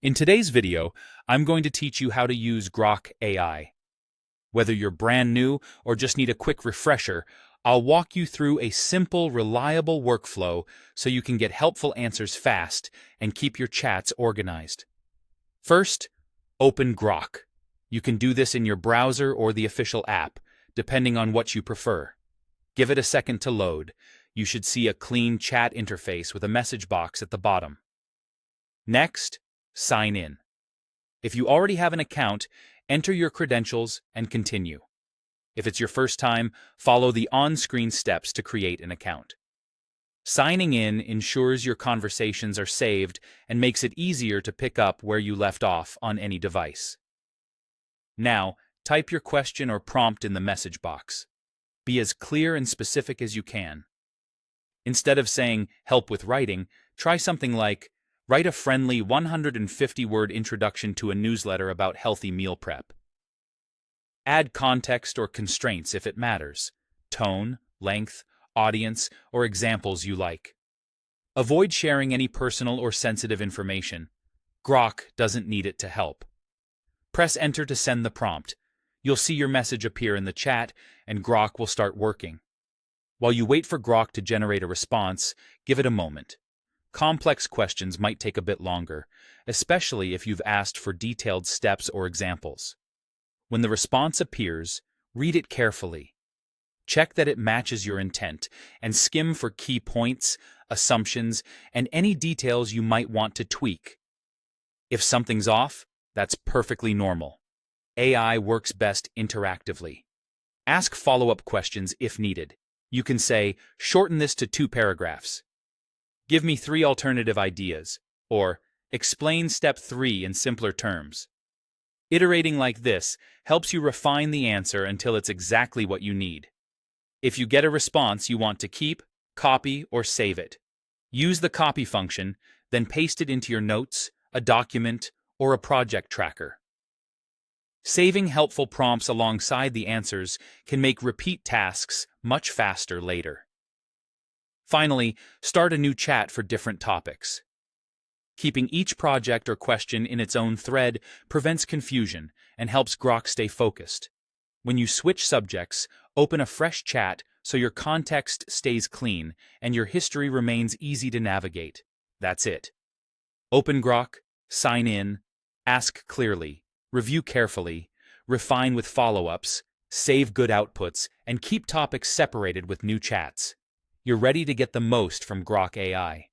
In today's video, I'm going to teach you how to use Grok AI. Whether you're brand new or just need a quick refresher, I'll walk you through a simple, reliable workflow so you can get helpful answers fast and keep your chats organized. First, open Grok. You can do this in your browser or the official app, depending on what you prefer. Give it a second to load. You should see a clean chat interface with a message box at the bottom. Next, sign in. If you already have an account, enter your credentials and continue. If it's your first time, follow the on-screen steps to create an account. Signing in ensures your conversations are saved and makes it easier to pick up where you left off on any device. Now, type your question or prompt in the message box. Be as clear and specific as you can. Instead of saying, "help with writing," try something like, "Write a friendly 150-word introduction to a newsletter about healthy meal prep." Add context or constraints if it matters: tone, length, audience, or examples you like. Avoid sharing any personal or sensitive information. Grok doesn't need it to help. Press Enter to send the prompt. You'll see your message appear in the chat, and Grok will start working. While you wait for Grok to generate a response, give it a moment. Complex questions might take a bit longer, especially if you've asked for detailed steps or examples. When the response appears, read it carefully. Check that it matches your intent, and skim for key points, assumptions, and any details you might want to tweak. If something's off, that's perfectly normal. AI works best interactively. Ask follow-up questions if needed. You can say, "Shorten this to 2 paragraphs. Give me 3 alternative ideas," or "explain step 3 in simpler terms." Iterating like this helps you refine the answer until it's exactly what you need. If you get a response you want to keep, copy, or save it. Use the copy function, then paste it into your notes, a document, or a project tracker. Saving helpful prompts alongside the answers can make repeat tasks much faster later. Finally, start a new chat for different topics. Keeping each project or question in its own thread prevents confusion and helps Grok stay focused. When you switch subjects, open a fresh chat so your context stays clean and your history remains easy to navigate. That's it. Open Grok, sign in, ask clearly, review carefully, refine with follow-ups, save good outputs, and keep topics separated with new chats. You're ready to get the most from Grok AI.